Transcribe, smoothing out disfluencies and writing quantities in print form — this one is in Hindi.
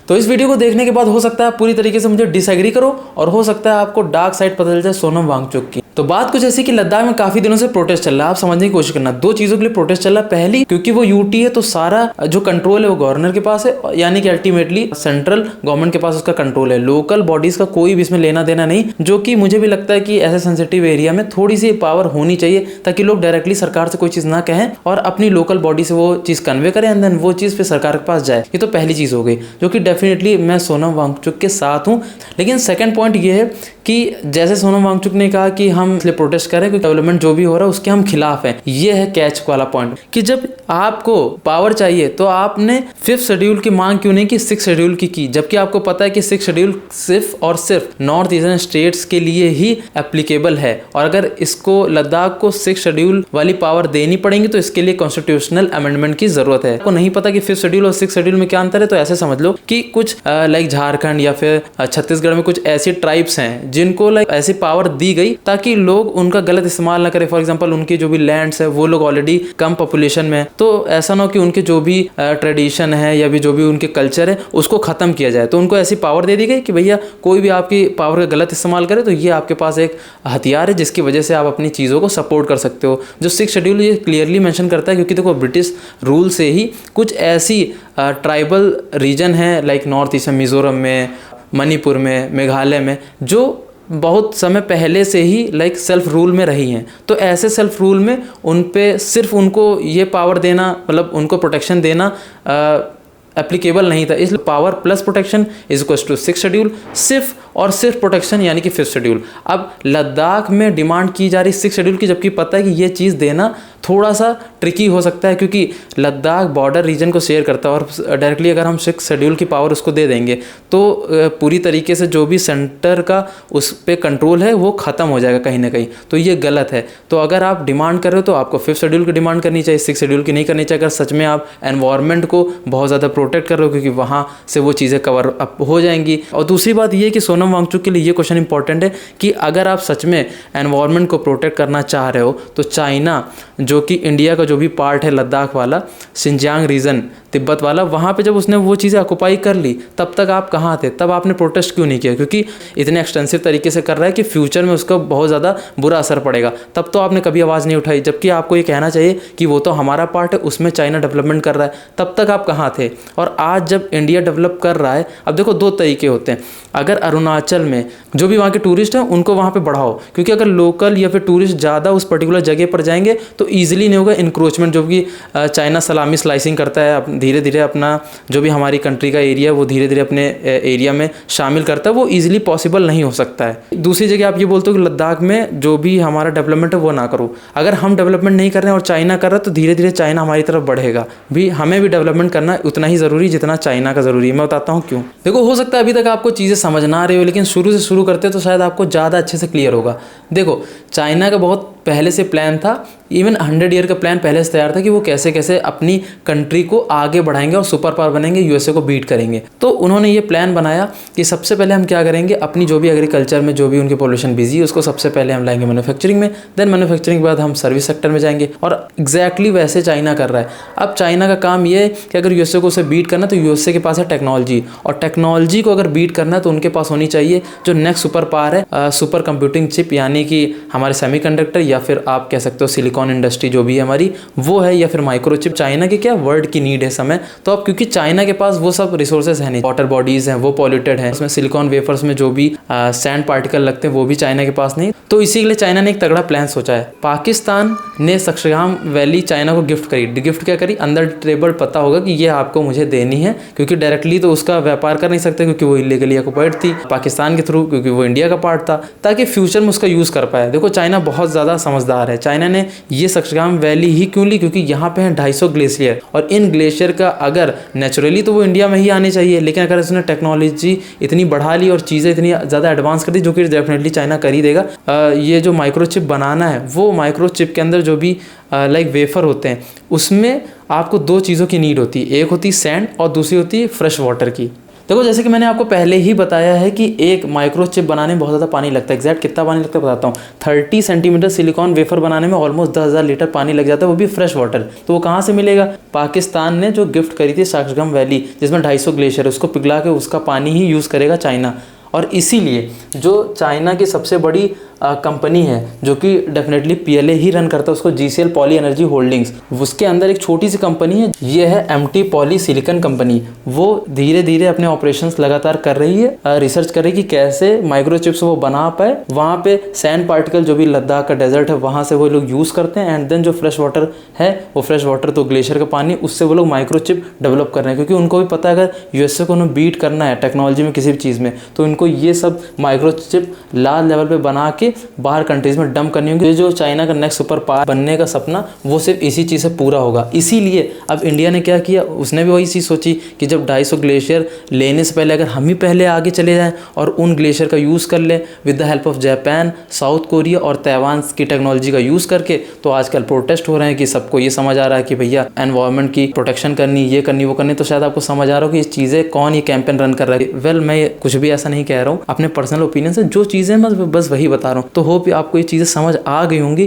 तो इस वीडियो को देखने के बाद हो सकता है आप पूरी तरीके से मुझे डिसएग्री करो और हो सकता है आपको डार्क साइड पता चल जाए सोनम वांगचुक की। तो बात कुछ ऐसी कि लद्दाख में काफी दिनों से प्रोटेस्ट चल रहा है। आप समझने की कोशिश करना, दो चीजों के लिए प्रोटेस्ट चल रहा है। पहली, क्योंकि वो यूटी है तो सारा जो कंट्रोल है वो गवर्नर के पास है, यानी कि अल्टीमेटली सेंट्रल गवर्नमेंट के पास उसका कंट्रोल है। लोकल बॉडीज का कोई भी इसमें लेना देना नहीं, जो कि मुझे भी लगता है कि ऐसे सेंसिटिव एरिया में थोड़ी सी पावर होनी चाहिए ताकि लोग डायरेक्टली सरकार से कोई चीज ना कहें और अपनी लोकल बॉडी से वो चीज कन्वे करें एंड देन वो चीज फिर सरकार के पास जाए। ये तो पहली चीज हो गई, जो कि डेफिनेटली मैं सोनम वांगचुक के साथ हूं। लेकिन सेकंड पॉइंट ये है कि जैसे सोनम वांगचुक ने कहा कि हम इसलिए प्रोटेस्ट करें क्योंकि डेवलपमेंट जो भी हो रहा है उसके हम खिलाफ हैं। ये है कैच वाला पॉइंट कि जब आपको पावर चाहिए तो आपने 5th शेड्यूल की मांग क्यों नहीं की, 6th शेड्यूल की, जबकि आपको पता है कि 6th शेड्यूल सिर्फ और सिर्फ नॉर्थ ईस्टर्न स्टेट्स के लिए ही एप्लीकेबल है। और अगर इसको लद्दाख को 6th शेड्यूल वाली पावर देनी पड़ेगी तो इसके लिए कॉन्स्टिट्यूशनल अमेंडमेंट की जरूरत है। आपको नहीं पता कि 5th शेड्यूल और 6th शेड्यूल में क्या अंतर है, तो ऐसे समझ लो कि कुछ लाइक झारखंड या फिर छत्तीसगढ़ में कुछ ऐसी ट्राइब्स हैं जिनको लाइक ऐसी पावर दी गई ताकि लोग उनका गलत इस्तेमाल ना करें। फॉर एग्जांपल उनकी जो भी लैंड्स है वो लोग ऑलरेडी कम पॉपुलेशन में, तो ऐसा ना हो कि उनके जो भी ट्रेडिशन है या भी जो भी उनके कल्चर है उसको खत्म किया जाए। तो उनको ऐसी पावर दे दी गई कि भैया कोई भी आपकी पावर का गलत इस्तेमाल करे तो ये आपके पास एक हथियार है जिसकी वजह से आप अपनी चीज़ों को सपोर्ट कर सकते हो। जो 6th शेड्यूल ये क्लियरली मेंशन करता है, क्योंकि देखो ब्रिटिश रूल से ही कुछ ऐसी ट्राइबल रीजन है लाइक नॉर्थ ईस्ट में, मिजोरम में, मणिपुर में, मेघालय में, जो बहुत समय पहले से ही लाइक सेल्फ रूल में रही हैं। तो ऐसे सेल्फ रूल में उन पे सिर्फ उनको ये पावर देना, मतलब उनको प्रोटेक्शन देना एप्लीकेबल नहीं था। इसलिए power plus protection is equal to 6th schedule, सिर्फ और सिर्फ प्रोटेक्शन यानी कि 5th शेड्यूल। अब लद्दाख में डिमांड की जा रही 6th शेड्यूल की, जबकि पता है कि ये चीज़ देना थोड़ा सा ट्रिकी हो सकता है क्योंकि लद्दाख बॉर्डर रीजन को शेयर करता है और डायरेक्टली अगर हम 6th शेड्यूल की पावर उसको दे देंगे तो पूरी तरीके से जो भी सेंटर का उस पर कंट्रोल है वो ख़त्म हो जाएगा कहीं ना कहीं। तो ये गलत है। तो अगर आप डिमांड कर रहे हो तो आपको 5th शेड्यूल की डिमांड करनी चाहिए, 6th शेड्यूल की नहीं करनी चाहिए। अगर सच में आप एनवायरनमेंट को बहुत ज़्यादा प्रोटेक्ट कर रहे हो, क्योंकि वहाँ से वो चीज़ें कवर अप हो जाएंगी। और दूसरी बात ये कि सोनम वांगचुक के लिए ये क्वेश्चन इंपॉर्टेंट है कि अगर आप सच में एनवायरनमेंट को प्रोटेक्ट करना चाह रहे हो तो चाइना, जो कि इंडिया का जो भी पार्ट है लद्दाख वाला, सिंजियांग रीजन, तिब्बत वाला, वहाँ पे जब उसने वो चीज़ें ऑक्युपाई कर ली तब तक आप कहाँ थे? तब आपने प्रोटेस्ट क्यों नहीं किया? क्योंकि इतने एक्सटेंसिव तरीके से कर रहा है कि फ्यूचर में उसका बहुत ज़्यादा बुरा असर पड़ेगा। तब तो आपने कभी आवाज़ नहीं उठाई, जबकि आपको ये कहना चाहिए कि वो तो हमारा पार्ट है, उसमें चाइना डेवलपमेंट कर रहा है। तब तक आप कहाँ थे? और आज जब इंडिया डेवलप कर रहा है, अब देखो दो तरीके होते हैं। अगर अरुणाचल में जो भी वहाँ के टूरिस्ट हैं उनको वहाँ पे बढ़ाओ, क्योंकि अगर लोकल या फिर टूरिस्ट ज़्यादा उस पर्टिकुलर जगह पर जाएंगे तो ईजिली नहीं होगा इंक्रोचमेंट, जो कि चाइना सलामी स्लाइसिंग करता है, धीरे धीरे अपना जो भी हमारी कंट्री का एरिया वो धीरे धीरे अपने एरिया में शामिल करता है, वो ईजिली पॉसिबल नहीं हो सकता है। दूसरी जगह आप ये बोलते हो कि लद्दाख में जो भी हमारा डेवलपमेंट है वो ना करो। अगर हम डेवलपमेंट नहीं कर रहे हैं और चाइना कर रहा है तो धीरे धीरे चाइना हमारी तरफ बढ़ेगा। भी हमें भी डेवलपमेंट करना उतना ही ज़रूरी जितना चाइना का ज़रूरी है। मैं बताता हूँ क्यों। देखो, हो सकता है अभी तक आपको चीज़ें समझ ना रही हो, लेकिन शुरू से शुरू करते तो शायद आपको ज़्यादा अच्छे से क्लियर होगा। देखो, चाइना का बहुत पहले से प्लान था, इवन 100 ईयर का प्लान पहले से तैयार था कि वो कैसे कैसे अपनी कंट्री को आगे बढ़ाएंगे और सुपर पावर बनेंगे, यूएसए को बीट करेंगे। तो उन्होंने ये प्लान बनाया कि सबसे पहले हम क्या करेंगे, अपनी जो भी एग्रीकल्चर में जो भी उनकी पॉपुलेशन बिजी है उसको सबसे पहले हम लाएंगे मैन्युफैक्चरिंग में, देन मैन्युफैक्चरिंग के बाद हम सर्विस सेक्टर में जाएंगे। और एग्जैक्टली वैसे चाइना कर रहा है। अब चाइना का काम ये है कि अगर यूएसए को उसे बीट करना तो यूएसए के पास है टेक्नोलॉजी, और टेक्नोलॉजी को अगर बीट करना है तो उनके पास होनी चाहिए जो नेक्स्ट सुपर पावर है, सुपर कंप्यूटिंग चिप, यानी कि हमारे सेमीकंडक्टर या फिर आप कह सकते हो सिलिकॉन इंडस्ट्री जो भी है हमारी वो है, या फिर माइक्रोचिप। चाइना की क्या वर्ल्ड की नीड है समय। तो अब क्योंकि चाइना के पास वो सब रिसोर्सेज है नहीं, वाटर बॉडीज हैं वो पॉल्यूटेड है, उसमें सिलिकॉन वेफर्स में जो भी सैंड पार्टिकल लगते हैं वो भी चाइना के पास नहीं। तो इसी के लिए चाइना ने एक तगड़ा प्लान सोचा है। पाकिस्तान ने सक्सेगाम वैली चाइना को गिफ्ट करी। गिफ्ट क्या करी? अंदर टेबल पता होगा कि ये आपको मुझे देनी है, क्योंकि डायरेक्टली तो उसका व्यापार कर नहीं सकते क्योंकि वो इलीगली ऑक्युपाइड थी, पाकिस्तान के थ्रू क्योंकि वो इंडिया का पार्ट था, ताकि फ्यूचर में उसका यूज़ कर पाए। देखो, चाइना बहुत ज़्यादा समझदार है। चाइना ने ये सक्सेगाम वैली ही क्यों ली? क्योंकि यहाँ पे हैं 250 ग्लेशियर, और इन ग्लेशियर का अगर नेचुरली तो वो इंडिया में ही आने चाहिए, लेकिन अगर उसने टेक्नोलॉजी इतनी बढ़ा ली और चीज़ें इतनी ज़्यादा एडवांस कर दी, जो कि डेफिनेटली चाइना कर ही देगा। ये जो माइक्रोचिप बनाना है, वो माइक्रोचिप के अंदर जो भी लाइक वेफर होते हैं उसमें आपको दो चीज़ों की नीड होती है। एक होती है सैंड और दूसरी होती है फ्रेश वाटर की। देखो जैसे कि मैंने आपको पहले ही बताया है कि एक माइक्रोचिप बनाने में बहुत ज़्यादा पानी लगता है। एग्जैक्ट कितना पानी लगता है बताता हूँ। 30 सेंटीमीटर सिलिकॉन वेफर बनाने में ऑलमोस्ट 10,000 लीटर पानी लग जाता है, वो भी फ्रेश वाटर। तो वो कहाँ से मिलेगा? पाकिस्तान ने जो गिफ्ट करी थी साक्सगम वैली, जिसमें 250 ग्लेशियर है, उसको पिघला के उसका पानी ही यूज़ करेगा चाइना। और इसीलिए जो चाइना की सबसे बड़ी कंपनी है जो कि डेफिनेटली पीएलए ही रन करता है, उसको जीसीएल पॉली एनर्जी होल्डिंग्स, उसके अंदर एक छोटी सी कंपनी है, ये है एमटी पॉली सिलिकॉन कंपनी। वो धीरे धीरे अपने ऑपरेशंस लगातार कर रही है, रिसर्च कर रही है कि कैसे माइक्रोचिप्स वो बना पाए। वहाँ पे सैंड पार्टिकल जो भी लद्दाख का डेजर्ट है वहाँ से वो लोग यूज़ करते हैं, एंड देन जो फ्रेश वाटर है वो फ्रेश वाटर तो ग्लेशियर का पानी, उससे वो लोग माइक्रोचिप डेवलप कर रहे हैं। क्योंकि उनको भी पता है अगर यूएसए को उन्हें बीट करना है टेक्नोलॉजी में किसी भी चीज़ में, तो इनको ये सब माइक्रोचिप लार्ज लेवल पे बना के बाहर कंट्रीज में डंप करनी होगी। जो चाइना का नेक्स्ट सुपर पावर बनने का सपना वो सिर्फ इसी चीज़ से पूरा होगा। इसीलिए अब इंडिया ने क्या किया, उसने भी वही चीज़ सोची कि जब 250 ग्लेशियर लेने से पहले अगर हम ही पहले आगे चले जाएं और उन ग्लेशियर का यूज़ कर लें with the help of Japan, south Korea और ताइवान की टेक्नोलॉजी का यूज़ करके, तो आजकल प्रोटेस्ट हो रहे हैं कि सबको ये समझ आ रहा है कि भैया एनवायरनमेंट की प्रोटेक्शन करनी, ये करनी, वो करनी। तो शायद आपको समझ आ रहा हो कि ये चीज़ें कौन ये कैंपेन रन कर रहा है। वेल मैं कुछ भी ऐसा नहीं कह रहा हूँ, अपने पर्सनल ओपिनियन से जो चीज़ें मैं बस वही बता रहा हूँ। तो होप आपको ये चीज़ें समझ आ गई होंगी।